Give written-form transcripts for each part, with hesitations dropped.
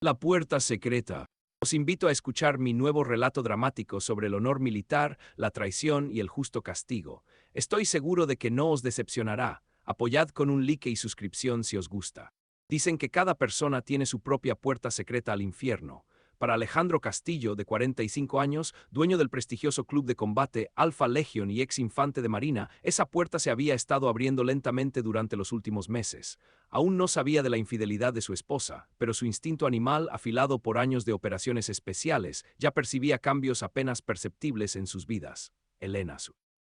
La puerta secreta. Os invito a escuchar mi nuevo relato dramático sobre el honor militar, la traición y el justo castigo. Estoy seguro de que no os decepcionará. Apoyad con un like y suscripción si os gusta. Dicen que cada persona tiene su propia puerta secreta al infierno. Para Alejandro Castillo, de 45 años, dueño del prestigioso club de combate Alpha Legion y ex infante de Marina, esa puerta se había estado abriendo lentamente durante los últimos meses. Aún no sabía de la infidelidad de su esposa, pero su instinto animal, afilado por años de operaciones especiales, ya percibía cambios apenas perceptibles en sus vidas. Elena.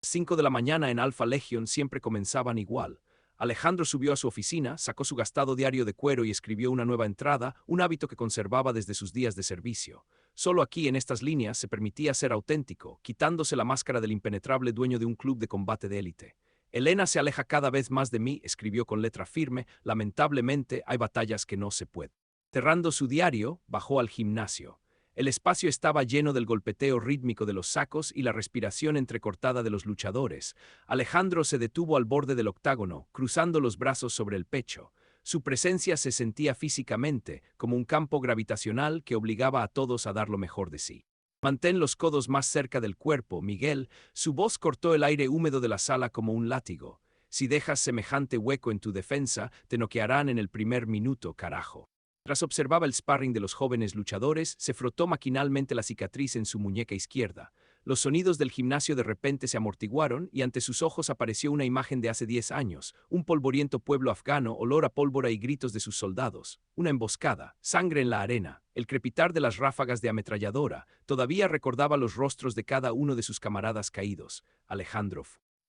5 de la mañana en Alpha Legion siempre comenzaban igual. Alejandro subió a su oficina, sacó su gastado diario de cuero y escribió una nueva entrada, un hábito que conservaba desde sus días de servicio. Solo aquí, en estas líneas, se permitía ser auténtico, quitándose la máscara del impenetrable dueño de un club de combate de élite. Elena se aleja cada vez más de mí, escribió con letra firme, lamentablemente hay batallas que no se pueden. Cerrando su diario, bajó al gimnasio. El espacio estaba lleno del golpeteo rítmico de los sacos y la respiración entrecortada de los luchadores. Alejandro se detuvo al borde del octágono, cruzando los brazos sobre el pecho. Su presencia se sentía físicamente, como un campo gravitacional que obligaba a todos a dar lo mejor de sí. Mantén los codos más cerca del cuerpo, Miguel. Su voz cortó el aire húmedo de la sala como un látigo. Si dejas semejante hueco en tu defensa, te noquearán en el primer minuto, carajo. Tras observaba el sparring de los jóvenes luchadores, se frotó maquinalmente la cicatriz en su muñeca izquierda. Los sonidos del gimnasio de repente se amortiguaron y ante sus ojos apareció una imagen de hace 10 años, un polvoriento pueblo afgano, olor a pólvora y gritos de sus soldados, una emboscada, sangre en la arena, el crepitar de las ráfagas de ametralladora. Todavía recordaba los rostros de cada uno de sus camaradas caídos. Alejandro.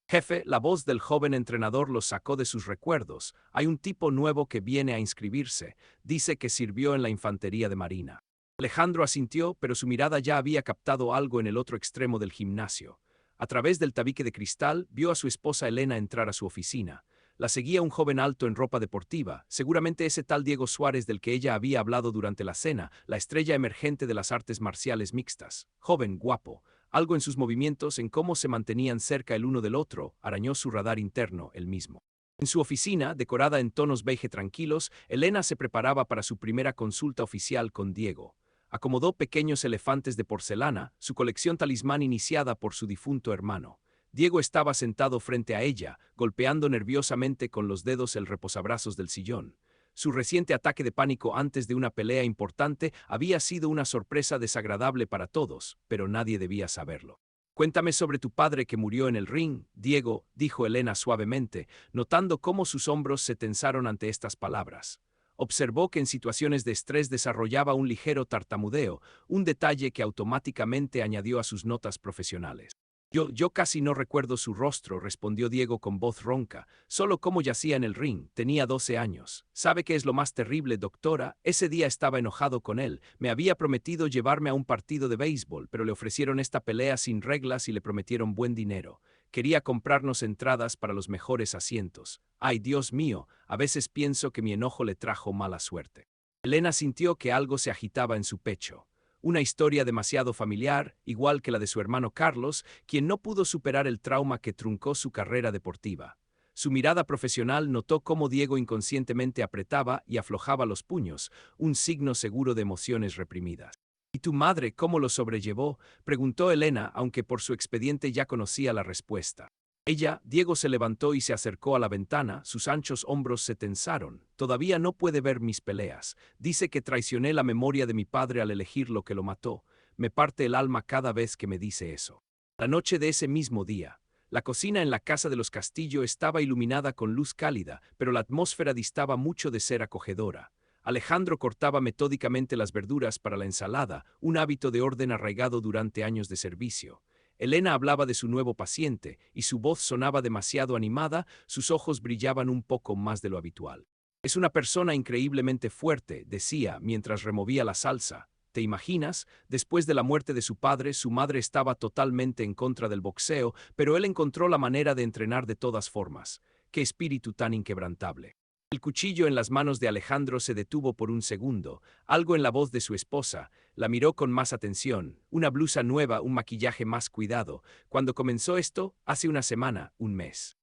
Jefe, la voz del joven entrenador los sacó de sus recuerdos. Hay un tipo nuevo que viene a inscribirse. Dice que sirvió en la infantería de Marina. Alejandro asintió, pero su mirada ya había captado algo en el otro extremo del gimnasio. A través del tabique de cristal, vio a su esposa Elena entrar a su oficina. La seguía un joven alto en ropa deportiva, seguramente ese tal Diego Suárez del que ella había hablado durante la cena, la estrella emergente de las artes marciales mixtas. Joven, guapo. Algo en sus movimientos, en cómo se mantenían cerca el uno del otro, arañó su radar interno, él mismo. En su oficina, decorada en tonos beige tranquilos, Elena se preparaba para su primera consulta oficial con Diego. Acomodó pequeños elefantes de porcelana, su colección talismán iniciada por su difunto hermano. Diego estaba sentado frente a ella, golpeando nerviosamente con los dedos el reposabrazos del sillón. Su reciente ataque de pánico antes de una pelea importante había sido una sorpresa desagradable para todos, pero nadie debía saberlo. Cuéntame sobre tu padre que murió en el ring, Diego, dijo Elena suavemente, notando cómo sus hombros se tensaron ante estas palabras. Observó que en situaciones de estrés desarrollaba un ligero tartamudeo, un detalle que automáticamente añadió a sus notas profesionales. Yo casi no recuerdo su rostro, respondió Diego con voz ronca, solo cómo yacía en el ring, tenía 12 años. ¿Sabe qué es lo más terrible, doctora? Ese día estaba enojado con él, me había prometido llevarme a un partido de béisbol, pero le ofrecieron esta pelea sin reglas y le prometieron buen dinero. Quería comprarnos entradas para los mejores asientos. Ay, Dios mío, a veces pienso que mi enojo le trajo mala suerte. Elena sintió que algo se agitaba en su pecho. Una historia demasiado familiar, igual que la de su hermano Carlos, quien no pudo superar el trauma que truncó su carrera deportiva. Su mirada profesional notó cómo Diego inconscientemente apretaba y aflojaba los puños, un signo seguro de emociones reprimidas. ¿Y tu madre cómo lo sobrellevó?, preguntó Elena, aunque por su expediente ya conocía la respuesta. Diego se levantó y se acercó a la ventana, sus anchos hombros se tensaron. Todavía no puede ver mis peleas. Dice que traicioné la memoria de mi padre al elegir lo que lo mató. Me parte el alma cada vez que me dice eso. La noche de ese mismo día, la cocina en la casa de los Castillo estaba iluminada con luz cálida, pero la atmósfera distaba mucho de ser acogedora. Alejandro cortaba metódicamente las verduras para la ensalada, un hábito de orden arraigado durante años de servicio. Elena hablaba de su nuevo paciente, y su voz sonaba demasiado animada, sus ojos brillaban un poco más de lo habitual. Es una persona increíblemente fuerte, decía, mientras removía la salsa. ¿Te imaginas? Después de la muerte de su padre, su madre estaba totalmente en contra del boxeo, pero él encontró la manera de entrenar de todas formas. ¡Qué espíritu tan inquebrantable! El cuchillo en las manos de Alejandro se detuvo por un segundo. Algo en la voz de su esposa. La miró con más atención. Una blusa nueva, un maquillaje más cuidado. Cuando comenzó esto, hace una semana, un mes.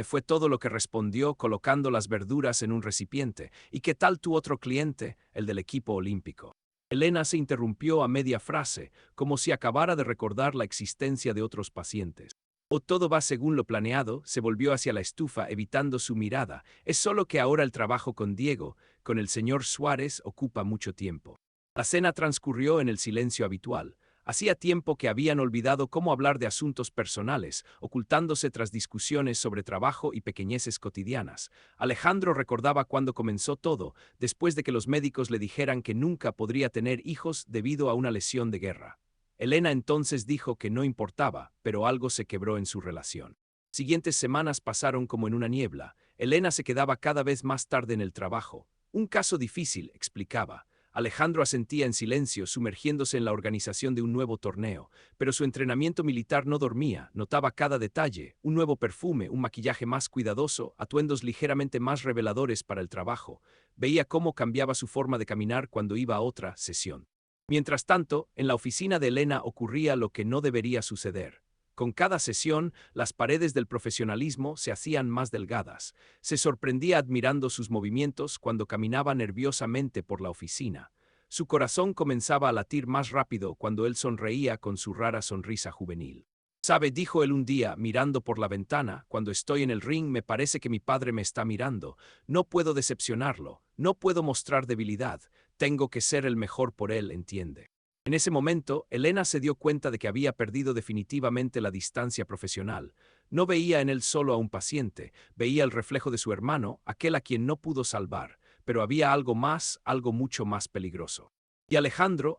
Fue todo lo que respondió colocando las verduras en un recipiente. ¿Y qué tal tu otro cliente, el del equipo olímpico? Elena se interrumpió a media frase, como si acabara de recordar la existencia de otros pacientes. O todo va según lo planeado, se volvió hacia la estufa evitando su mirada. Es solo que ahora el trabajo con Diego, con el señor Suárez, ocupa mucho tiempo. La cena transcurrió en el silencio habitual. Hacía tiempo que habían olvidado cómo hablar de asuntos personales, ocultándose tras discusiones sobre trabajo y pequeñeces cotidianas. Alejandro recordaba cuándo comenzó todo, después de que los médicos le dijeran que nunca podría tener hijos debido a una lesión de guerra. Elena entonces dijo que no importaba, pero algo se quebró en su relación. Siguientes semanas pasaron como en una niebla. Elena se quedaba cada vez más tarde en el trabajo. Un caso difícil, explicaba. Alejandro asentía en silencio, sumergiéndose en la organización de un nuevo torneo, pero su entrenamiento militar no dormía, notaba cada detalle, un nuevo perfume, un maquillaje más cuidadoso, atuendos ligeramente más reveladores para el trabajo. Veía cómo cambiaba su forma de caminar cuando iba a otra sesión. Mientras tanto, en la oficina de Elena ocurría lo que no debería suceder. Con cada sesión, las paredes del profesionalismo se hacían más delgadas. Se sorprendía admirando sus movimientos cuando caminaba nerviosamente por la oficina. Su corazón comenzaba a latir más rápido cuando él sonreía con su rara sonrisa juvenil. «Sabe», dijo él un día, mirando por la ventana, «cuando estoy en el ring me parece que mi padre me está mirando. No puedo decepcionarlo, no puedo mostrar debilidad. Tengo que ser el mejor por él, ¿entiende?». En ese momento, Elena se dio cuenta de que había perdido definitivamente la distancia profesional. No veía en él solo a un paciente, veía el reflejo de su hermano, aquel a quien no pudo salvar, pero había algo más, algo mucho más peligroso. Y Alejandro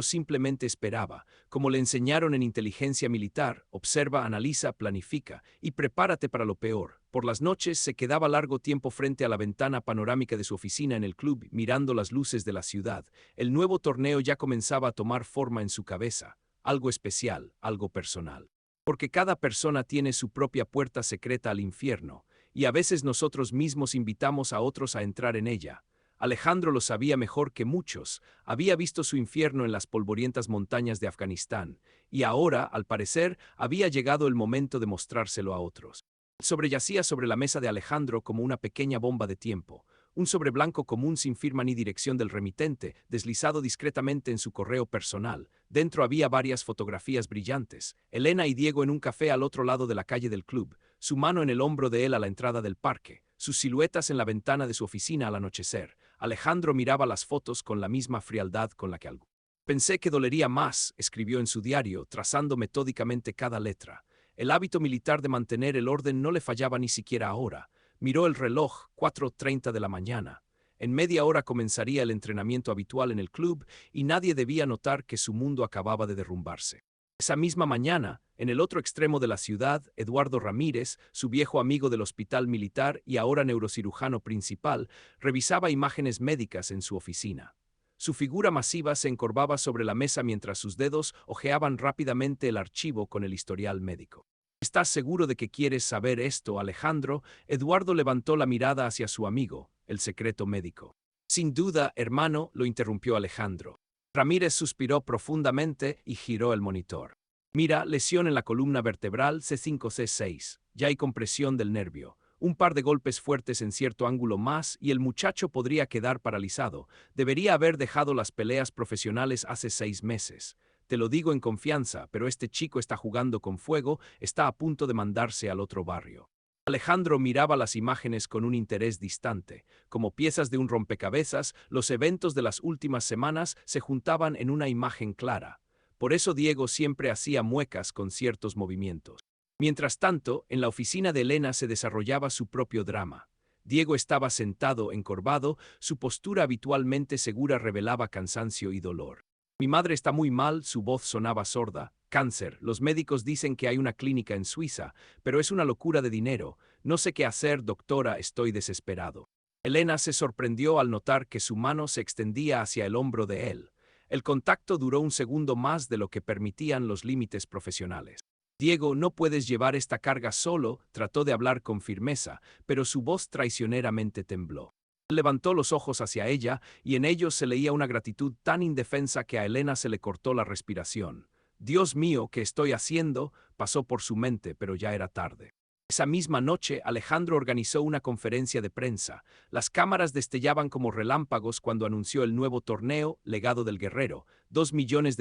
simplemente esperaba, como le enseñaron en inteligencia militar: observa, analiza, planifica y prepárate para lo peor. Por las noches se quedaba largo tiempo frente a la ventana panorámica de su oficina en el club, mirando las luces de la ciudad. El nuevo torneo ya comenzaba a tomar forma en su cabeza, algo especial, algo personal. Porque cada persona tiene su propia puerta secreta al infierno, y a veces nosotros mismos invitamos a otros a entrar en ella. Alejandro lo sabía mejor que muchos, había visto su infierno en las polvorientas montañas de Afganistán, y ahora, al parecer, había llegado el momento de mostrárselo a otros. Sobreyacía sobre la mesa de Alejandro como una pequeña bomba de tiempo, un sobre blanco común sin firma ni dirección del remitente, deslizado discretamente en su correo personal. Dentro había varias fotografías brillantes, Elena y Diego en un café al otro lado de la calle del club, su mano en el hombro de él a la entrada del parque, sus siluetas en la ventana de su oficina al anochecer. Alejandro miraba las fotos con la misma frialdad con la que algo. «Pensé que dolería más», escribió en su diario, trazando metódicamente cada letra. El hábito militar de mantener el orden no le fallaba ni siquiera ahora. Miró el reloj, 4:30 de la mañana. En media hora comenzaría el entrenamiento habitual en el club y nadie debía notar que su mundo acababa de derrumbarse. Esa misma mañana, en el otro extremo de la ciudad, Eduardo Ramírez, su viejo amigo del hospital militar y ahora neurocirujano principal, revisaba imágenes médicas en su oficina. Su figura masiva se encorvaba sobre la mesa mientras sus dedos hojeaban rápidamente el archivo con el historial médico. «¿Estás seguro de que quieres saber esto, Alejandro?». Eduardo levantó la mirada hacia su amigo, el secreto médico. «Sin duda, hermano», lo interrumpió Alejandro. Ramírez suspiró profundamente y giró el monitor. «Mira, lesión en la columna vertebral C5-C6. Ya hay compresión del nervio. Un par de golpes fuertes en cierto ángulo más y el muchacho podría quedar paralizado. Debería haber dejado las peleas profesionales hace 6 meses. Te lo digo en confianza, pero este chico está jugando con fuego, está a punto de mandarse al otro barrio». Alejandro miraba las imágenes con un interés distante. Como piezas de un rompecabezas, los eventos de las últimas semanas se juntaban en una imagen clara. Por eso Diego siempre hacía muecas con ciertos movimientos. Mientras tanto, en la oficina de Elena se desarrollaba su propio drama. Diego estaba sentado, encorvado, su postura habitualmente segura revelaba cansancio y dolor. «Mi madre está muy mal», su voz sonaba sorda. «Cáncer. Los médicos dicen que hay una clínica en Suiza, pero es una locura de dinero. No sé qué hacer, doctora, estoy desesperado». Elena se sorprendió al notar que su mano se extendía hacia el hombro de él. El contacto duró un segundo más de lo que permitían los límites profesionales. «Diego, no puedes llevar esta carga solo», trató de hablar con firmeza, pero su voz traicioneramente tembló. Levantó los ojos hacia ella y en ellos se leía una gratitud tan indefensa que a Elena se le cortó la respiración. «Dios mío, ¿qué estoy haciendo?», pasó por su mente, pero ya era tarde. Esa misma noche, Alejandro organizó una conferencia de prensa. Las cámaras destellaban como relámpagos cuando anunció el nuevo torneo Legado del Guerrero, $2 millones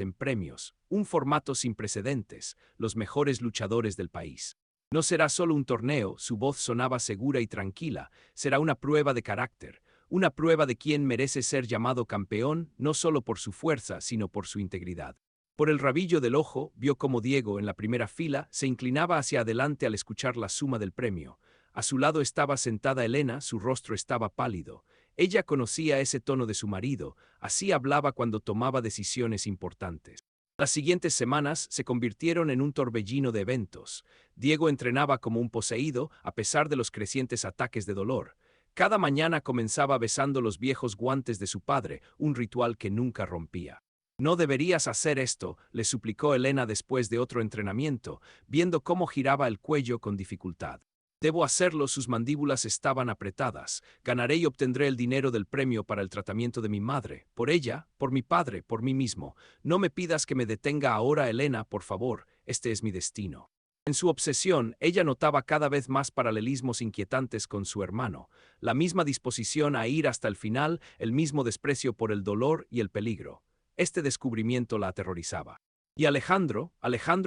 en premios, un formato sin precedentes, los mejores luchadores del país. No será solo un torneo, su voz sonaba segura y tranquila, será una prueba de carácter, una prueba de quién merece ser llamado campeón, no solo por su fuerza, sino por su integridad. Por el rabillo del ojo, vio cómo Diego, en la primera fila, se inclinaba hacia adelante al escuchar la suma del premio. A su lado estaba sentada Elena, su rostro estaba pálido. Ella conocía ese tono de su marido, así hablaba cuando tomaba decisiones importantes. Las siguientes semanas se convirtieron en un torbellino de eventos. Diego entrenaba como un poseído, a pesar de los crecientes ataques de dolor. Cada mañana comenzaba besando los viejos guantes de su padre, un ritual que nunca rompía. No deberías hacer esto, le suplicó Elena después de otro entrenamiento, viendo cómo giraba el cuello con dificultad. Debo hacerlo, sus mandíbulas estaban apretadas. Ganaré y obtendré el dinero del premio para el tratamiento de mi madre. Por ella, por mi padre, por mí mismo. No me pidas que me detenga ahora, Elena, por favor. Este es mi destino. En su obsesión, ella notaba cada vez más paralelismos inquietantes con su hermano, la misma disposición a ir hasta el final, el mismo desprecio por el dolor y el peligro. Este descubrimiento la aterrorizaba. Y Alejandro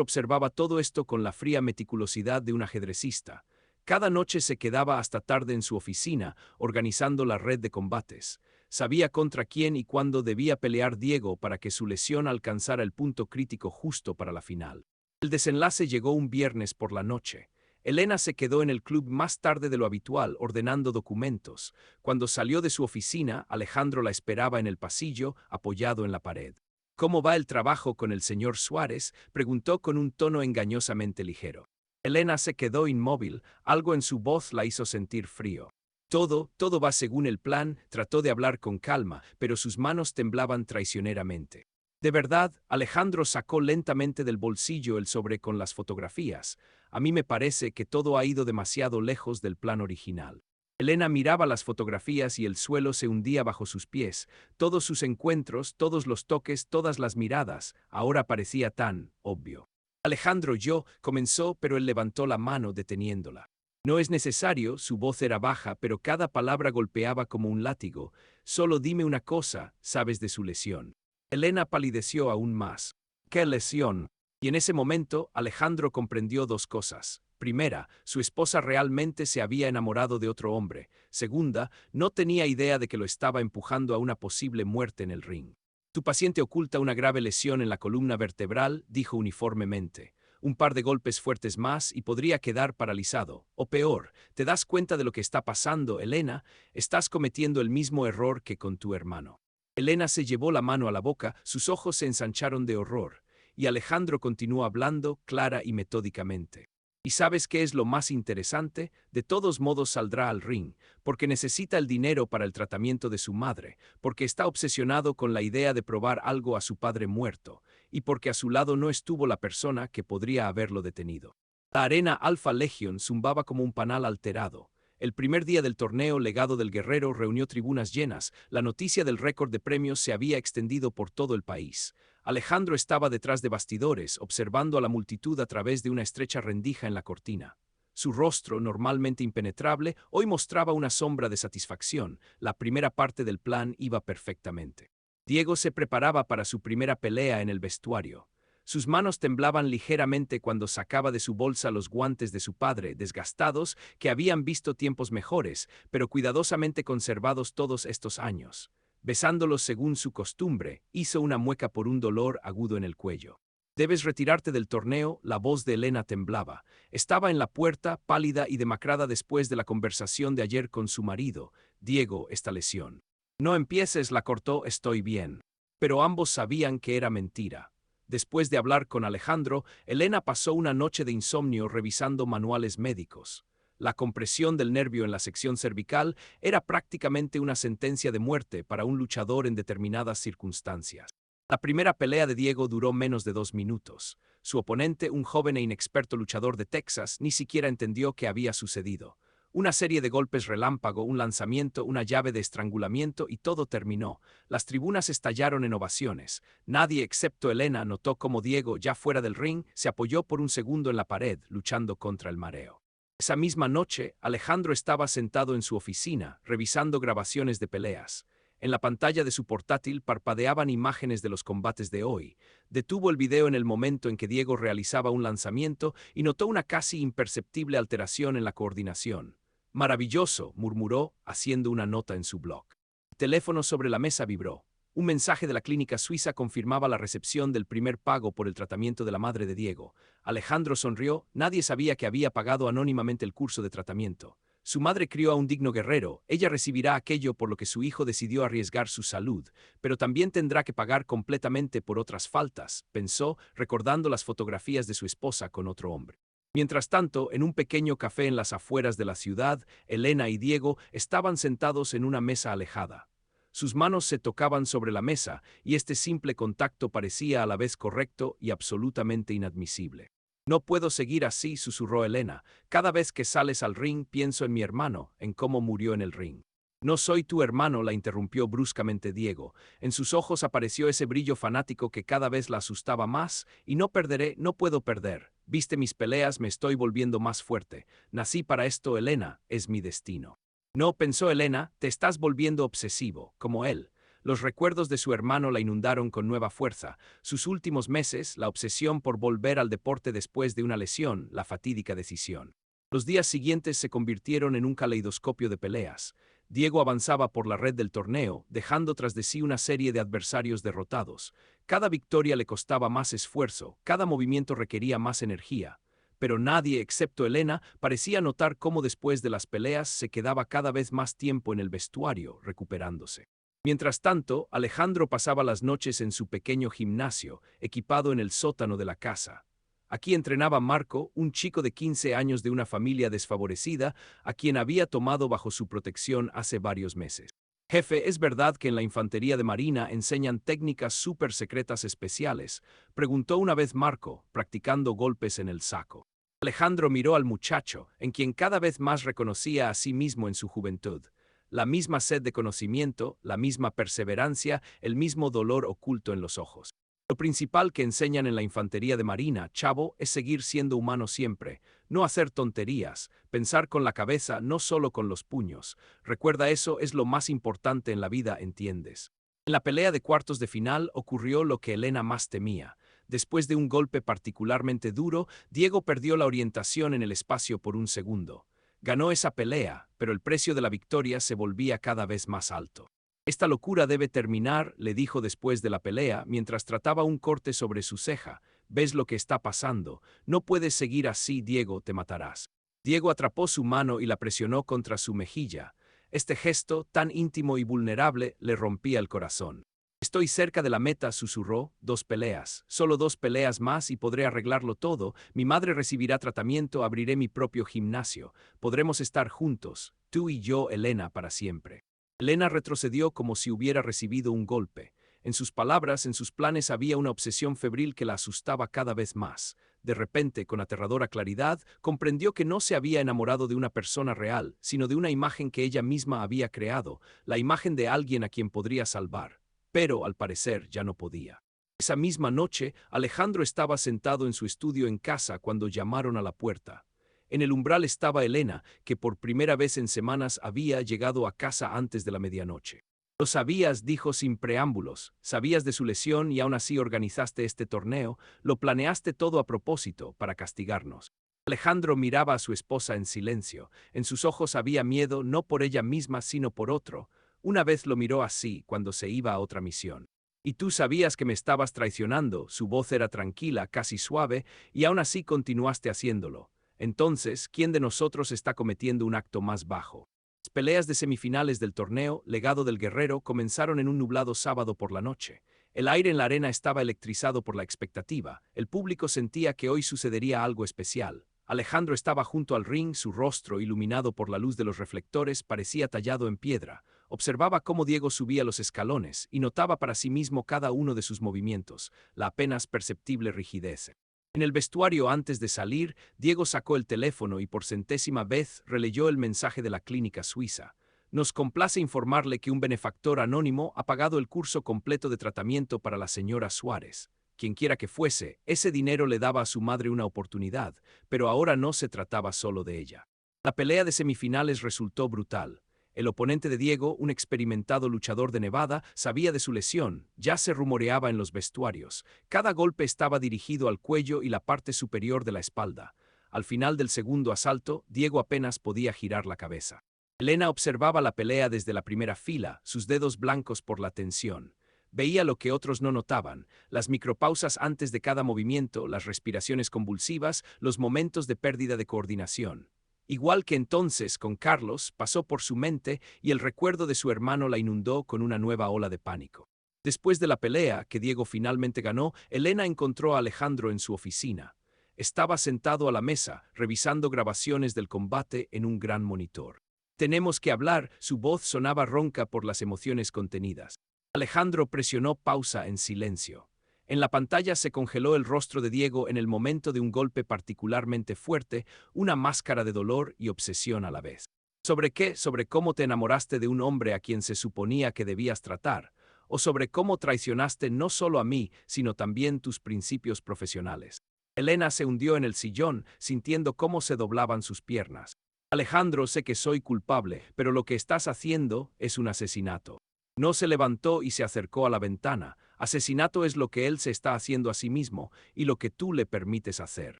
observaba todo esto con la fría meticulosidad de un ajedrecista. Cada noche se quedaba hasta tarde en su oficina, organizando la red de combates. Sabía contra quién y cuándo debía pelear Diego para que su lesión alcanzara el punto crítico justo para la final. El desenlace llegó un viernes por la noche. Elena se quedó en el club más tarde de lo habitual, ordenando documentos. Cuando salió de su oficina, Alejandro la esperaba en el pasillo, apoyado en la pared. ¿Cómo va el trabajo con el señor Suárez?, preguntó con un tono engañosamente ligero. Elena se quedó inmóvil, algo en su voz la hizo sentir frío. Todo va según el plan, trató de hablar con calma, pero sus manos temblaban traicioneramente. De verdad, Alejandro sacó lentamente del bolsillo el sobre con las fotografías. A mí me parece que todo ha ido demasiado lejos del plan original. Elena miraba las fotografías y el suelo se hundía bajo sus pies. Todos sus encuentros, todos los toques, todas las miradas, ahora parecía tan obvio. Alejandro comenzó, pero él levantó la mano deteniéndola. No es necesario, su voz era baja, pero cada palabra golpeaba como un látigo. Solo dime una cosa, sabes de su lesión. Elena palideció aún más. ¿Qué lesión? Y en ese momento, Alejandro comprendió dos cosas. Primera, su esposa realmente se había enamorado de otro hombre. Segunda, no tenía idea de que lo estaba empujando a una posible muerte en el ring. Tu paciente oculta una grave lesión en la columna vertebral, dijo uniformemente. Un par de golpes fuertes más y podría quedar paralizado. O peor, ¿te das cuenta de lo que está pasando, Elena? Estás cometiendo el mismo error que con tu hermano. Elena se llevó la mano a la boca, sus ojos se ensancharon de horror, y Alejandro continuó hablando clara y metódicamente. ¿Y sabes qué es lo más interesante? De todos modos saldrá al ring, porque necesita el dinero para el tratamiento de su madre, porque está obsesionado con la idea de probar algo a su padre muerto, y porque a su lado no estuvo la persona que podría haberlo detenido. La arena Alpha Legion zumbaba como un panal alterado. El primer día del torneo Legado del Guerrero reunió tribunas llenas. La noticia del récord de premios se había extendido por todo el país. Alejandro estaba detrás de bastidores, observando a la multitud a través de una estrecha rendija en la cortina. Su rostro, normalmente impenetrable, hoy mostraba una sombra de satisfacción. La primera parte del plan iba perfectamente. Diego se preparaba para su primera pelea en el vestuario. Sus manos temblaban ligeramente cuando sacaba de su bolsa los guantes de su padre, desgastados, que habían visto tiempos mejores, pero cuidadosamente conservados todos estos años. Besándolos según su costumbre, hizo una mueca por un dolor agudo en el cuello. Debes retirarte del torneo, la voz de Elena temblaba. Estaba en la puerta, pálida y demacrada después de la conversación de ayer con su marido. Diego, esta lesión. No empieces, la cortó, estoy bien. Pero ambos sabían que era mentira. Después de hablar con Alejandro, Elena pasó una noche de insomnio revisando manuales médicos. La compresión del nervio en la sección cervical era prácticamente una sentencia de muerte para un luchador en determinadas circunstancias. La primera pelea de Diego duró menos de 2 minutos. Su oponente, un joven e inexperto luchador de Texas, ni siquiera entendió qué había sucedido. Una serie de golpes relámpago, un lanzamiento, una llave de estrangulamiento y todo terminó. Las tribunas estallaron en ovaciones. Nadie excepto Elena notó cómo Diego, ya fuera del ring, se apoyó por un segundo en la pared, luchando contra el mareo. Esa misma noche, Alejandro estaba sentado en su oficina, revisando grabaciones de peleas. En la pantalla de su portátil parpadeaban imágenes de los combates de hoy. Detuvo el video en el momento en que Diego realizaba un lanzamiento y notó una casi imperceptible alteración en la coordinación. Maravilloso, murmuró, haciendo una nota en su blog. El teléfono sobre la mesa vibró. Un mensaje de la clínica suiza confirmaba la recepción del primer pago por el tratamiento de la madre de Diego. Alejandro sonrió, nadie sabía que había pagado anónimamente el curso de tratamiento. Su madre crió a un digno guerrero, ella recibirá aquello por lo que su hijo decidió arriesgar su salud, pero también tendrá que pagar completamente por otras faltas, pensó, recordando las fotografías de su esposa con otro hombre. Mientras tanto, en un pequeño café en las afueras de la ciudad, Elena y Diego estaban sentados en una mesa alejada. Sus manos se tocaban sobre la mesa, y este simple contacto parecía a la vez correcto y absolutamente inadmisible. No puedo seguir así, susurró Elena. Cada vez que sales al ring pienso en mi hermano, en cómo murió en el ring. No soy tu hermano, la interrumpió bruscamente Diego. En sus ojos apareció ese brillo fanático que cada vez la asustaba más, y no perderé, no puedo perder. Viste mis peleas, me estoy volviendo más fuerte. Nací para esto, Elena, es mi destino. No, pensó Elena, te estás volviendo obsesivo, como él. Los recuerdos de su hermano la inundaron con nueva fuerza. Sus últimos meses, la obsesión por volver al deporte después de una lesión, la fatídica decisión. Los días siguientes se convirtieron en un caleidoscopio de peleas. Diego avanzaba por la red del torneo, dejando tras de sí una serie de adversarios derrotados. Cada victoria le costaba más esfuerzo, cada movimiento requería más energía. Pero nadie, excepto Elena, parecía notar cómo después de las peleas se quedaba cada vez más tiempo en el vestuario, recuperándose. Mientras tanto, Alejandro pasaba las noches en su pequeño gimnasio, equipado en el sótano de la casa. Aquí entrenaba Marco, un chico de 15 años de una familia desfavorecida, a quien había tomado bajo su protección hace varios meses. Jefe, ¿es verdad que en la infantería de Marina enseñan técnicas súper secretas especiales?, preguntó una vez Marco, practicando golpes en el saco. Alejandro miró al muchacho, en quien cada vez más reconocía a sí mismo en su juventud. La misma sed de conocimiento, la misma perseverancia, el mismo dolor oculto en los ojos. Lo principal que enseñan en la infantería de Marina, chavo, es seguir siendo humano siempre, no hacer tonterías, pensar con la cabeza, no solo con los puños. Recuerda, eso es lo más importante en la vida, ¿entiendes? En la pelea de cuartos de final ocurrió lo que Elena más temía. Después de un golpe particularmente duro, Diego perdió la orientación en el espacio por un segundo. Ganó esa pelea, pero el precio de la victoria se volvía cada vez más alto. Esta locura debe terminar, le dijo después de la pelea, mientras trataba un corte sobre su ceja. ¿Ves lo que está pasando? No puedes seguir así, Diego, te matarás. Diego atrapó su mano y la presionó contra su mejilla. Este gesto, tan íntimo y vulnerable, le rompía el corazón. Estoy cerca de la meta, susurró, 2 peleas, solo 2 peleas más y podré arreglarlo todo, mi madre recibirá tratamiento, abriré mi propio gimnasio, podremos estar juntos, tú y yo, Elena, para siempre. Elena retrocedió como si hubiera recibido un golpe. En sus palabras, en sus planes había una obsesión febril que la asustaba cada vez más. De repente, con aterradora claridad, comprendió que no se había enamorado de una persona real, sino de una imagen que ella misma había creado, la imagen de alguien a quien podría salvar. Pero, al parecer, ya no podía. Esa misma noche, Alejandro estaba sentado en su estudio en casa cuando llamaron a la puerta. En el umbral estaba Elena, que por primera vez en semanas había llegado a casa antes de la medianoche. Lo sabías, dijo sin preámbulos, sabías de su lesión y aún así organizaste este torneo, lo planeaste todo a propósito, para castigarnos. Alejandro miraba a su esposa en silencio, en sus ojos había miedo no por ella misma sino por otro. Una vez lo miró así, cuando se iba a otra misión. Y tú sabías que me estabas traicionando, su voz era tranquila, casi suave, y aún así continuaste haciéndolo. Entonces, ¿quién de nosotros está cometiendo un acto más bajo? Las peleas de semifinales del torneo, Legado del Guerrero, comenzaron en un nublado sábado por la noche. El aire en la arena estaba electrizado por la expectativa. El público sentía que hoy sucedería algo especial. Alejandro estaba junto al ring, su rostro, iluminado por la luz de los reflectores, parecía tallado en piedra. Observaba cómo Diego subía los escalones y notaba para sí mismo cada uno de sus movimientos, la apenas perceptible rigidez. En el vestuario antes de salir, Diego sacó el teléfono y por centésima vez releyó el mensaje de la clínica suiza. Nos complace informarle que un benefactor anónimo ha pagado el curso completo de tratamiento para la señora Suárez. Quienquiera que fuese, ese dinero le daba a su madre una oportunidad, pero ahora no se trataba solo de ella. La pelea de semifinales resultó brutal. El oponente de Diego, un experimentado luchador de Nevada, sabía de su lesión, ya se rumoreaba en los vestuarios. Cada golpe estaba dirigido al cuello y la parte superior de la espalda. Al final del segundo asalto, Diego apenas podía girar la cabeza. Elena observaba la pelea desde la primera fila, sus dedos blancos por la tensión. Veía lo que otros no notaban, las micropausas antes de cada movimiento, las respiraciones convulsivas, los momentos de pérdida de coordinación. Igual que entonces con Carlos, pasó por su mente y el recuerdo de su hermano la inundó con una nueva ola de pánico. Después de la pelea, que Diego finalmente ganó, Elena encontró a Alejandro en su oficina. Estaba sentado a la mesa, revisando grabaciones del combate en un gran monitor. Tenemos que hablar, su voz sonaba ronca por las emociones contenidas. Alejandro presionó pausa en silencio. En la pantalla se congeló el rostro de Diego en el momento de un golpe particularmente fuerte, una máscara de dolor y obsesión a la vez. ¿Sobre qué? Sobre cómo te enamoraste de un hombre a quien se suponía que debías tratar, o sobre cómo traicionaste no solo a mí, sino también tus principios profesionales. Elena se hundió en el sillón, sintiendo cómo se doblaban sus piernas. Alejandro, sé que soy culpable, pero lo que estás haciendo es un asesinato. No se levantó y se acercó a la ventana. Asesinato es lo que él se está haciendo a sí mismo y lo que tú le permites hacer.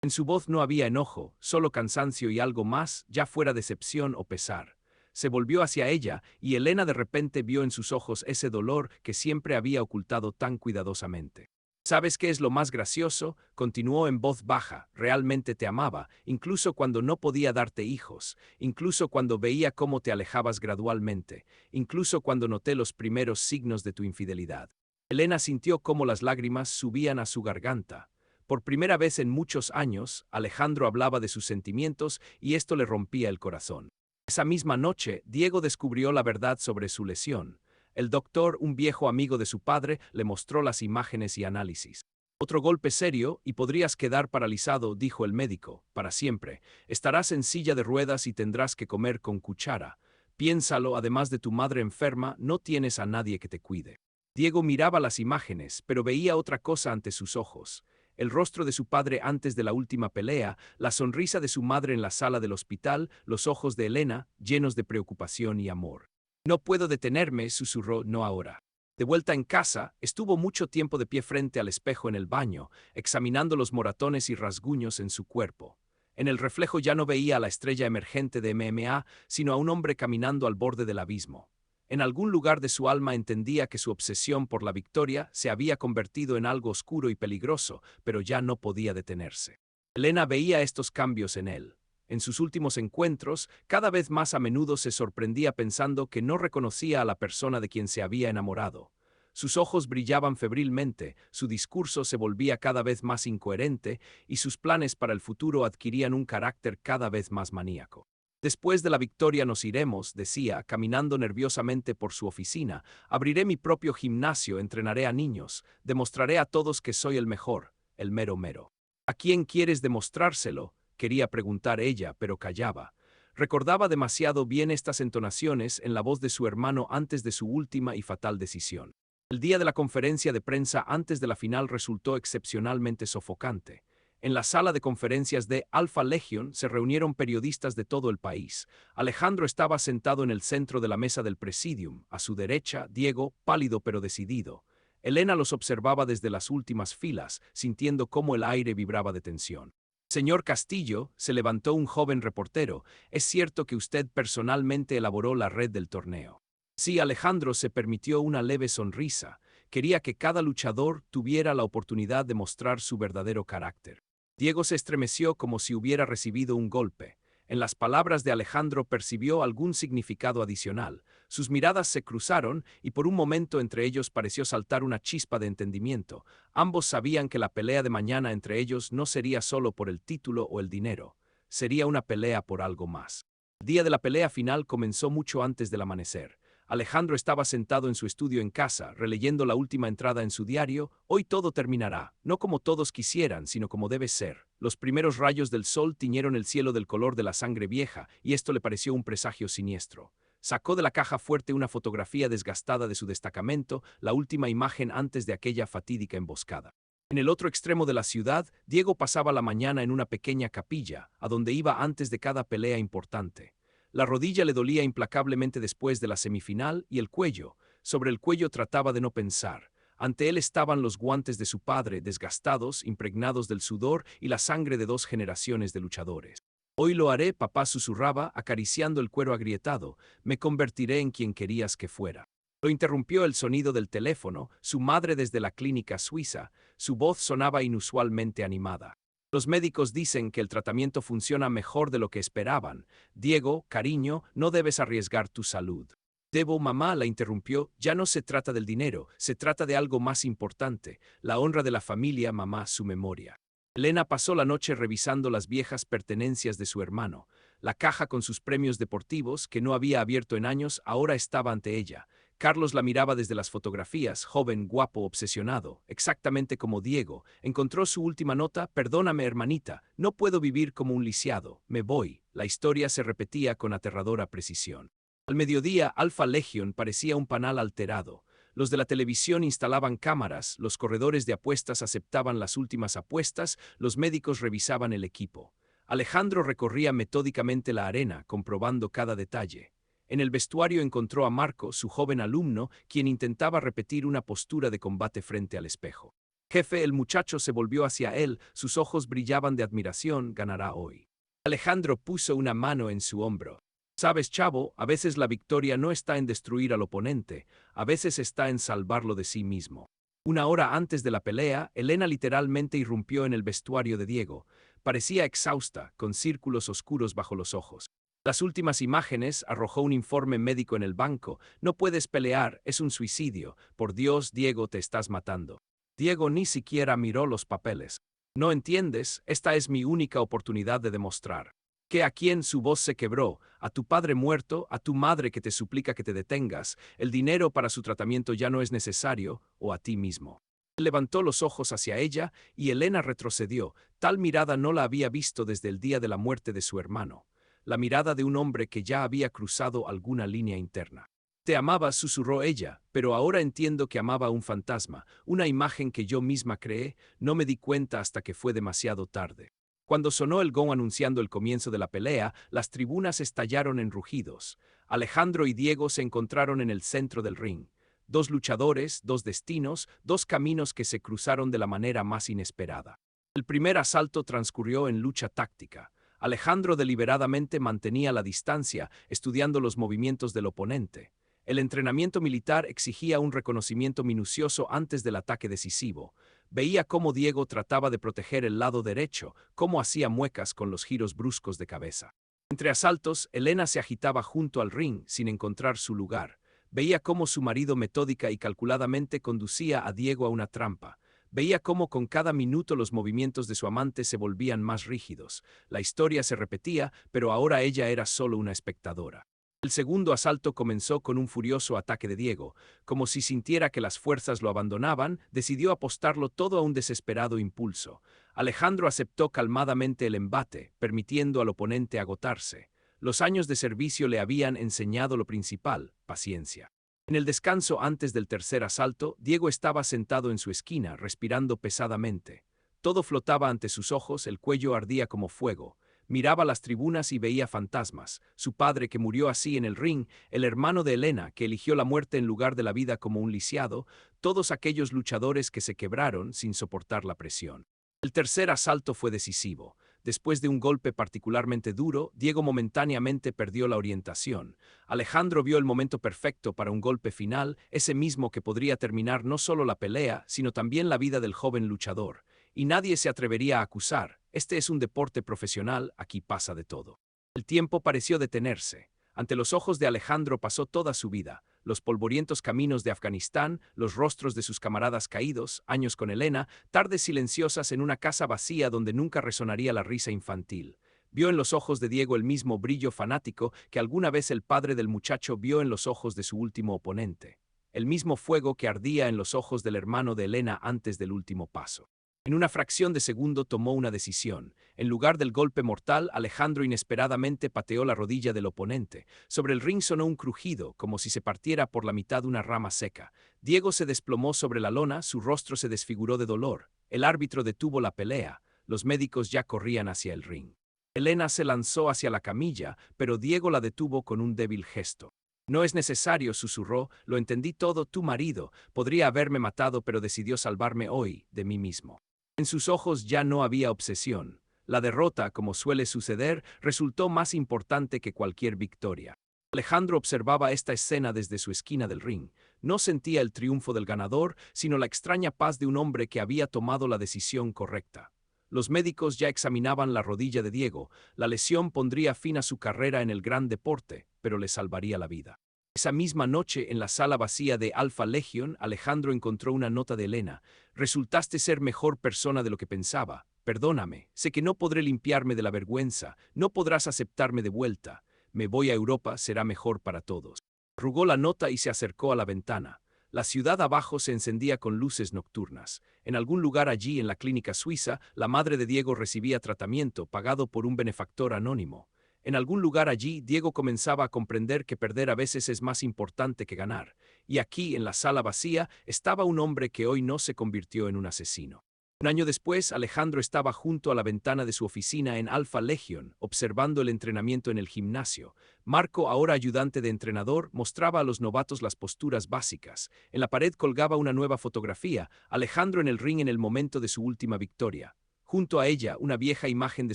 En su voz no había enojo, solo cansancio y algo más, ya fuera decepción o pesar. Se volvió hacia ella y Elena de repente vio en sus ojos ese dolor que siempre había ocultado tan cuidadosamente. ¿Sabes qué es lo más gracioso? Continuó en voz baja, realmente te amaba, incluso cuando no podía darte hijos, incluso cuando veía cómo te alejabas gradualmente, incluso cuando noté los primeros signos de tu infidelidad. Elena sintió cómo las lágrimas subían a su garganta. Por primera vez en muchos años, Alejandro hablaba de sus sentimientos y esto le rompía el corazón. Esa misma noche, Diego descubrió la verdad sobre su lesión. El doctor, un viejo amigo de su padre, le mostró las imágenes y análisis. Otro golpe serio y podrías quedar paralizado, dijo el médico, para siempre. Estarás en silla de ruedas y tendrás que comer con cuchara. Piénsalo, además de tu madre enferma, no tienes a nadie que te cuide. Diego miraba las imágenes, pero veía otra cosa ante sus ojos. El rostro de su padre antes de la última pelea, la sonrisa de su madre en la sala del hospital, los ojos de Elena, llenos de preocupación y amor. No puedo detenerme, susurró, no ahora. De vuelta en casa, estuvo mucho tiempo de pie frente al espejo en el baño, examinando los moratones y rasguños en su cuerpo. En el reflejo ya no veía a la estrella emergente de MMA, sino a un hombre caminando al borde del abismo. En algún lugar de su alma entendía que su obsesión por la victoria se había convertido en algo oscuro y peligroso, pero ya no podía detenerse. Elena veía estos cambios en él. En sus últimos encuentros, cada vez más a menudo se sorprendía pensando que no reconocía a la persona de quien se había enamorado. Sus ojos brillaban febrilmente, su discurso se volvía cada vez más incoherente y sus planes para el futuro adquirían un carácter cada vez más maníaco. Después de la victoria nos iremos, decía, caminando nerviosamente por su oficina. Abriré mi propio gimnasio, entrenaré a niños, demostraré a todos que soy el mejor, el mero mero. ¿A quién quieres demostrárselo?, quería preguntar ella, pero callaba. Recordaba demasiado bien estas entonaciones en la voz de su hermano antes de su última y fatal decisión. El día de la conferencia de prensa antes de la final resultó excepcionalmente sofocante. En la sala de conferencias de Alpha Legion se reunieron periodistas de todo el país. Alejandro estaba sentado en el centro de la mesa del presidium. A su derecha, Diego, pálido pero decidido. Elena los observaba desde las últimas filas, sintiendo cómo el aire vibraba de tensión. Señor Castillo, se levantó un joven reportero, es cierto que usted personalmente elaboró la red del torneo. Sí, Alejandro se permitió una leve sonrisa. Quería que cada luchador tuviera la oportunidad de mostrar su verdadero carácter. Diego se estremeció como si hubiera recibido un golpe. En las palabras de Alejandro percibió algún significado adicional. Sus miradas se cruzaron y por un momento entre ellos pareció saltar una chispa de entendimiento. Ambos sabían que la pelea de mañana entre ellos no sería solo por el título o el dinero. Sería una pelea por algo más. El día de la pelea final comenzó mucho antes del amanecer. Alejandro estaba sentado en su estudio en casa, releyendo la última entrada en su diario. Hoy todo terminará, no como todos quisieran, sino como debe ser. Los primeros rayos del sol tiñeron el cielo del color de la sangre vieja, y esto le pareció un presagio siniestro. Sacó de la caja fuerte una fotografía desgastada de su destacamento, la última imagen antes de aquella fatídica emboscada. En el otro extremo de la ciudad, Diego pasaba la mañana en una pequeña capilla, a donde iba antes de cada pelea importante. La rodilla le dolía implacablemente después de la semifinal y el cuello. Sobre el cuello trataba de no pensar. Ante él estaban los guantes de su padre, desgastados, impregnados del sudor y la sangre de 2 generaciones de luchadores. Hoy lo haré, papá susurraba, acariciando el cuero agrietado. Me convertiré en quien querías que fuera. Lo interrumpió el sonido del teléfono, su madre desde la clínica suiza. Su voz sonaba inusualmente animada. Los médicos dicen que el tratamiento funciona mejor de lo que esperaban. Diego, cariño, no debes arriesgar tu salud. Debo, mamá, la interrumpió, ya no se trata del dinero, se trata de algo más importante, la honra de la familia, mamá, su memoria. Elena pasó la noche revisando las viejas pertenencias de su hermano. La caja con sus premios deportivos, que no había abierto en años, ahora estaba ante ella. Carlos la miraba desde las fotografías, joven, guapo, obsesionado, exactamente como Diego. Encontró su última nota: perdóname, hermanita, no puedo vivir como un lisiado, me voy. La historia se repetía con aterradora precisión. Al mediodía, Alpha Legion parecía un panal alterado. Los de la televisión instalaban cámaras, los corredores de apuestas aceptaban las últimas apuestas, los médicos revisaban el equipo. Alejandro recorría metódicamente la arena, comprobando cada detalle. En el vestuario encontró a Marco, su joven alumno, quien intentaba repetir una postura de combate frente al espejo. Jefe, el muchacho se volvió hacia él, sus ojos brillaban de admiración. Ganará hoy. Alejandro puso una mano en su hombro. Sabes, chavo, a veces la victoria no está en destruir al oponente, a veces está en salvarlo de sí mismo. Una hora antes de la pelea, Elena literalmente irrumpió en el vestuario de Diego. Parecía exhausta, con círculos oscuros bajo los ojos. Las últimas imágenes, arrojó un informe médico en el banco. No puedes pelear, es un suicidio. Por Dios, Diego, te estás matando. Diego ni siquiera miró los papeles. No entiendes, esta es mi única oportunidad de demostrar. Que a quien su voz se quebró, a tu padre muerto, a tu madre que te suplica que te detengas, el dinero para su tratamiento ya no es necesario, o a ti mismo. Levantó los ojos hacia ella y Elena retrocedió. Tal mirada no la había visto desde el día de la muerte de su hermano. La mirada de un hombre que ya había cruzado alguna línea interna. Te amaba, susurró ella, pero ahora entiendo que amaba a un fantasma, una imagen que yo misma creé. No me di cuenta hasta que fue demasiado tarde. Cuando sonó el gong anunciando el comienzo de la pelea, las tribunas estallaron en rugidos. Alejandro y Diego se encontraron en el centro del ring. 2 luchadores, 2 destinos, 2 caminos que se cruzaron de la manera más inesperada. El primer asalto transcurrió en lucha táctica. Alejandro deliberadamente mantenía la distancia, estudiando los movimientos del oponente. El entrenamiento militar exigía un reconocimiento minucioso antes del ataque decisivo. Veía cómo Diego trataba de proteger el lado derecho, cómo hacía muecas con los giros bruscos de cabeza. Entre asaltos, Elena se agitaba junto al ring sin encontrar su lugar. Veía cómo su marido metódica y calculadamente conducía a Diego a una trampa. Veía cómo con cada minuto los movimientos de su amante se volvían más rígidos. La historia se repetía, pero ahora ella era solo una espectadora. El segundo asalto comenzó con un furioso ataque de Diego. Como si sintiera que las fuerzas lo abandonaban, decidió apostarlo todo a un desesperado impulso. Alejandro aceptó calmadamente el embate, permitiendo al oponente agotarse. Los años de servicio le habían enseñado lo principal: paciencia. En el descanso antes del tercer asalto, Diego estaba sentado en su esquina, respirando pesadamente. Todo flotaba ante sus ojos, el cuello ardía como fuego. Miraba las tribunas y veía fantasmas: su padre que murió así en el ring, el hermano de Elena que eligió la muerte en lugar de la vida como un lisiado, todos aquellos luchadores que se quebraron sin soportar la presión. El tercer asalto fue decisivo. Después de un golpe particularmente duro, Diego momentáneamente perdió la orientación. Alejandro vio el momento perfecto para un golpe final, ese mismo que podría terminar no solo la pelea, sino también la vida del joven luchador. Y nadie se atrevería a acusar. Este es un deporte profesional, aquí pasa de todo. El tiempo pareció detenerse. Ante los ojos de Alejandro pasó toda su vida: los polvorientos caminos de Afganistán, los rostros de sus camaradas caídos, años con Elena, tardes silenciosas en una casa vacía donde nunca resonaría la risa infantil. Vio en los ojos de Diego el mismo brillo fanático que alguna vez el padre del muchacho vio en los ojos de su último oponente. El mismo fuego que ardía en los ojos del hermano de Elena antes del último paso. En una fracción de segundo tomó una decisión. En lugar del golpe mortal, Alejandro inesperadamente pateó la rodilla del oponente. Sobre el ring sonó un crujido, como si se partiera por la mitad una rama seca. Diego se desplomó sobre la lona, su rostro se desfiguró de dolor. El árbitro detuvo la pelea. Los médicos ya corrían hacia el ring. Elena se lanzó hacia la camilla, pero Diego la detuvo con un débil gesto. No es necesario, susurró, lo entendí todo, tu marido. Podría haberme matado, pero decidió salvarme hoy, de mí mismo. En sus ojos ya no había obsesión. La derrota, como suele suceder, resultó más importante que cualquier victoria. Alejandro observaba esta escena desde su esquina del ring. No sentía el triunfo del ganador, sino la extraña paz de un hombre que había tomado la decisión correcta. Los médicos ya examinaban la rodilla de Diego. La lesión pondría fin a su carrera en el gran deporte, pero le salvaría la vida. Esa misma noche, en la sala vacía de Alpha Legion, Alejandro encontró una nota de Elena. Resultaste ser mejor persona de lo que pensaba. Perdóname, sé que no podré limpiarme de la vergüenza, no podrás aceptarme de vuelta. Me voy a Europa, será mejor para todos. Arrugó la nota y se acercó a la ventana. La ciudad abajo se encendía con luces nocturnas. En algún lugar allí, en la clínica suiza, la madre de Diego recibía tratamiento pagado por un benefactor anónimo. En algún lugar allí, Diego comenzaba a comprender que perder a veces es más importante que ganar. Y aquí, en la sala vacía, estaba un hombre que hoy no se convirtió en un asesino. Un año después, Alejandro estaba junto a la ventana de su oficina en Alpha Legion, observando el entrenamiento en el gimnasio. Marco, ahora ayudante de entrenador, mostraba a los novatos las posturas básicas. En la pared colgaba una nueva fotografía, Alejandro en el ring en el momento de su última victoria. Junto a ella, una vieja imagen de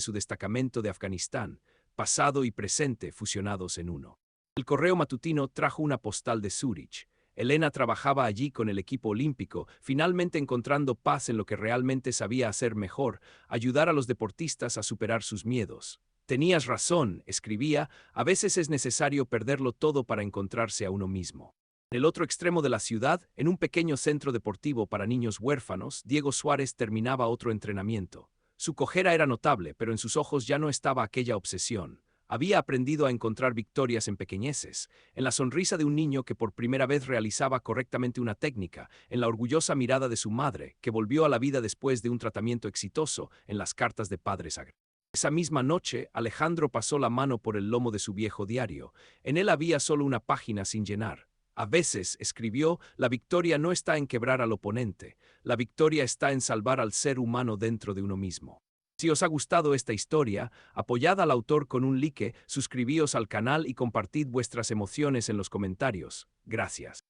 su destacamento de Afganistán. Pasado y presente fusionados en uno. El correo matutino trajo una postal de Zúrich. Elena trabajaba allí con el equipo olímpico, finalmente encontrando paz en lo que realmente sabía hacer mejor, ayudar a los deportistas a superar sus miedos. Tenías razón, escribía, a veces es necesario perderlo todo para encontrarse a uno mismo. En el otro extremo de la ciudad, en un pequeño centro deportivo para niños huérfanos, Diego Suárez terminaba otro entrenamiento. Su cojera era notable, pero en sus ojos ya no estaba aquella obsesión. Había aprendido a encontrar victorias en pequeñeces, en la sonrisa de un niño que por primera vez realizaba correctamente una técnica, en la orgullosa mirada de su madre, que volvió a la vida después de un tratamiento exitoso, en las cartas de padres agresivos. Esa misma noche, Alejandro pasó la mano por el lomo de su viejo diario. En él había solo una página sin llenar. A veces, escribió, la victoria no está en quebrar al oponente, la victoria está en salvar al ser humano dentro de uno mismo. Si os ha gustado esta historia, apoyad al autor con un like, suscribíos al canal y compartid vuestras emociones en los comentarios. Gracias.